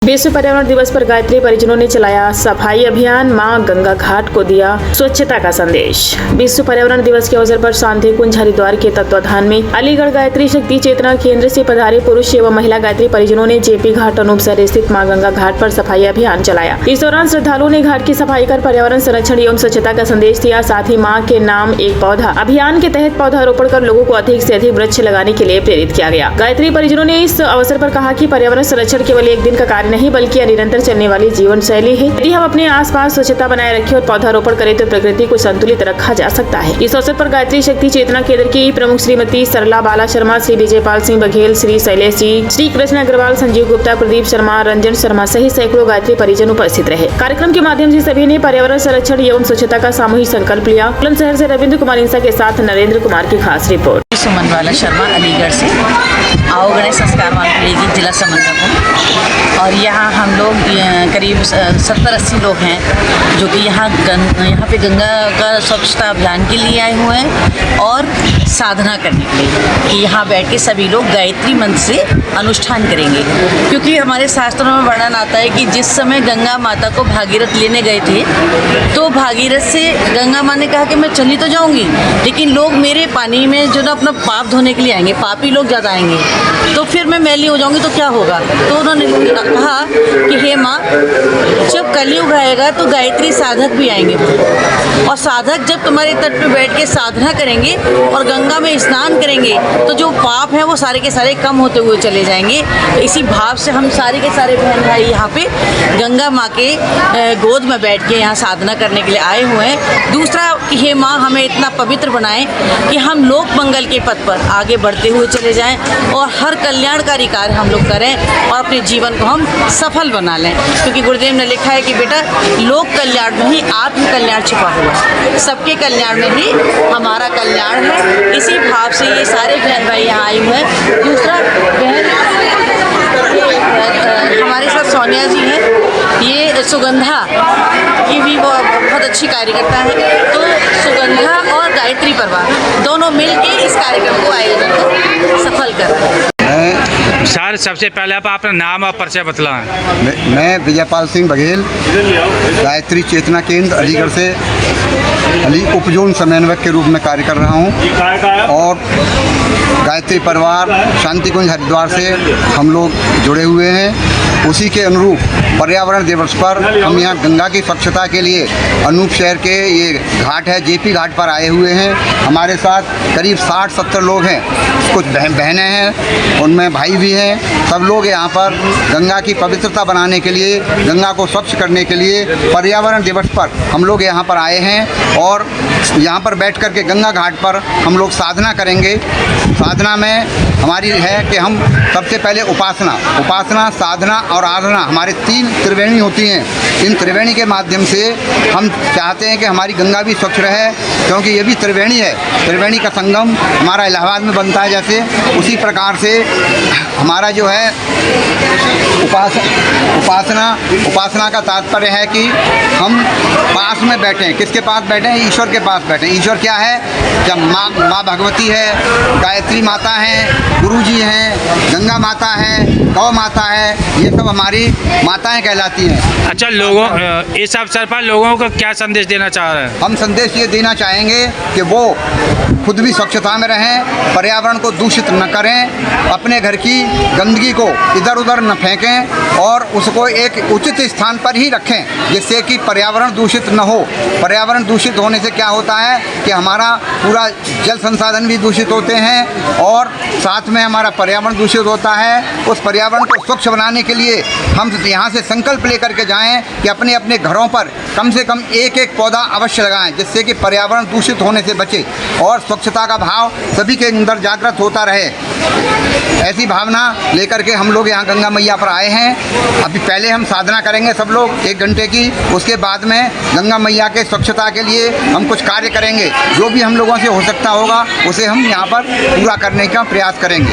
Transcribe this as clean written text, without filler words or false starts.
विश्व पर्यावरण दिवस पर गायत्री परिजनों ने चलाया सफाई अभियान, मां गंगा घाट को दिया स्वच्छता का संदेश। विश्व पर्यावरण दिवस के अवसर पर शांति कुंज हरिद्वार के तत्वाधान में अलीगढ़ गायत्री शक्ति चेतना केंद्र से पधारे पुरुष एवं महिला गायत्री परिजनों ने जेपी घाट अनूपसर स्थित मां गंगा घाट पर सफाई अभियान चलाया। इस दौरान श्रद्धालुओं ने घाट की सफाई कर पर्यावरण संरक्षण एवं स्वच्छता का संदेश दिया। साथ ही मां के नाम एक पौधा अभियान के तहत पौधारोपण कर लोगों को अधिक से अधिक वृक्ष लगाने के लिए प्रेरित किया गया। गायत्री परिजनों ने इस अवसर पर कहा कि पर्यावरण संरक्षण केवल एक दिन का कार्य नहीं बल्कि निरंतर चलने वाली जीवन शैली है। यदि हम अपने आसपास स्वच्छता बनाए रखें और पौधारोपण करें तो प्रकृति को संतुलित रखा जा सकता है। इस अवसर पर गायत्री शक्ति चेतना केंद्र की प्रमुख श्रीमती सरला बाला शर्मा, श्री विजयपाल सिंह बघेल, श्री शैलेश जी, श्री कृष्ण अग्रवाल, संजीव गुप्ता, प्रदीप शर्मा, रंजन शर्मा सहित सैकड़ों गायत्री परिजन उपस्थित रहे। कार्यक्रम के माध्यम से सभी ने पर्यावरण संरक्षण एवं स्वच्छता का सामूहिक संकल्प लिया। बुलंदशहर शहर से रविंद्र कुमार इंसा के साथ नरेंद्र कुमार की खास रिपोर्ट। सुमन बाला शर्मा अलीगढ़ से आओ गणेश संस्कार मालपुरी की जिला समन्वयक हूँ और यहाँ हम लोग करीब 70-80 लोग हैं जो कि यहाँ पे गंगा का स्वच्छता अभियान के लिए आए हुए हैं और साधना करने के लिए कि यहाँ बैठ के सभी लोग गायत्री मंत्र से अनुष्ठान करेंगे। क्योंकि हमारे शास्त्रों में वर्णन आता है कि जिस समय गंगा माता को भागीरथ लेने गए थे तो भागीरथ से गंगा माँ ने कहा कि मैं चली तो जाऊँगी लेकिन लोग मेरे पानी में जो ना अपना पाप धोने के लिए आएंगे, पापी लोग ज़्यादा आएंगे तो फिर मैं मैली हो जाऊंगी तो क्या होगा। तो उन्होंने कहा कि हे माँ, जब कलयुग आएगा तो गायत्री साधक भी आएंगे और साधक जब तुम्हारे तट पे बैठ के साधना करेंगे और गंगा में स्नान करेंगे तो जो पाप हैं वो सारे के सारे कम होते हुए चले जाएंगे। तो इसी भाव से हम सारे के सारे बहन भाई यहाँ पे गंगा माँ के गोद में बैठ के यहाँ साधना करने के लिए आए हुए हैं। दूसरा कि हे माँ, हमें इतना पवित्र बनाएं कि हम लोक मंगल के पथ पर आगे बढ़ते हुए चले जाएं और हर कल्याणकारी कार्य हम लोग करें और अपने जीवन को हम सफल बना लें। क्योंकि गुरुदेव ने लिखा है कि बेटा, लोक कल्याण में ही आत्म कल्याण छिपा हुआ है, सबके कल्याण में ही हमारा कल्याण है। इसी भाव से ये सारे बहन भाई यहाँ आए हुए हैं। दूसरा बहन हमारे साथ सोनिया जी हैं, ये सुगंधा की भी बहुत अच्छी कार्यकर्ता है। तो सुगंधा और गायत्री परिवार दोनों मिलकर इस कार्यक्रम को आयोजन को सफल कर रहे हैं। सर, सबसे पहले आप अपना नाम और परिचय बतलाएं। मैं विजयपाल सिंह बघेल, गायत्री चेतना केंद्र अलीगढ़ से उपजोन समन्वयक के रूप में कार्य कर रहा हूं और गायत्री परिवार शांति कुंज हरिद्वार से हम लोग जुड़े हुए हैं। उसी के अनुरूप पर्यावरण दिवस पर हम यहाँ गंगा की स्वच्छता के लिए अनूप शहर के ये घाट है, जेपी घाट पर आए हुए हैं। हमारे साथ करीब 60-70 लोग हैं, कुछ बहनें हैं, उनमें भाई भी हैं। सब लोग यहाँ पर गंगा की पवित्रता बनाने के लिए, गंगा को स्वच्छ करने के लिए पर्यावरण दिवस पर हम लोग यहाँ पर आए हैं और यहाँ पर बैठ कर के गंगा घाट पर हम लोग साधना करेंगे। साधना में हमारी है कि हम सबसे पहले उपासना, साधना और आराधना, हमारे 3 त्रिवेणी होती हैं। इन त्रिवेणी के माध्यम से हम चाहते हैं कि हमारी गंगा भी स्वच्छ रहे, क्योंकि ये भी त्रिवेणी है। त्रिवेणी का संगम हमारा इलाहाबाद में बनता है, जैसे उसी प्रकार से हमारा जो है उपासना का तात्पर्य है कि हम पास में बैठें। किसके पास बैठें? ईश्वर के पास बैठें। ईश्वर क्या है? जब माँ भगवती है, गायत्री माता हैं, गुरु जी हैं, गंगा माता है, गौ माता है, ये सब हमारी माताएं कहलाती हैं। अच्छा, लोगों इस अवसर पर लोगों को क्या संदेश देना चाह रहे हैं? हम संदेश ये देना चाहेंगे कि वो खुद भी स्वच्छता में रहें, पर्यावरण को दूषित न करें, अपने घर की गंदगी को इधर उधर न फेंकें और उसको एक उचित स्थान पर ही रखें, जिससे कि पर्यावरण दूषित न हो। पर्यावरण दूषित होने से क्या होता है कि हमारा पूरा जल संसाधन भी दूषित होते हैं और साथ में हमारा पर्यावरण दूषित होता है। उस पर्यावरण को स्वच्छ बनाने के लिए हम यहाँ से संकल्प लेकर के जाएं कि अपने अपने घरों पर कम से कम एक पौधा अवश्य लगाएं, जिससे कि पर्यावरण दूषित होने से बचे और स्वच्छता का भाव सभी के अंदर जागृत होता रहे। ऐसी भावना लेकर के हम लोग यहाँ गंगा मैया पर आए हैं। अभी पहले हम साधना करेंगे सब लोग 1 घंटे की, उसके बाद में गंगा मैया के स्वच्छता के लिए हम कुछ कार्य करेंगे। जो भी हम लोगों से हो सकता होगा उसे हम यहाँ पर पूरा करने का प्रयास करेंगे।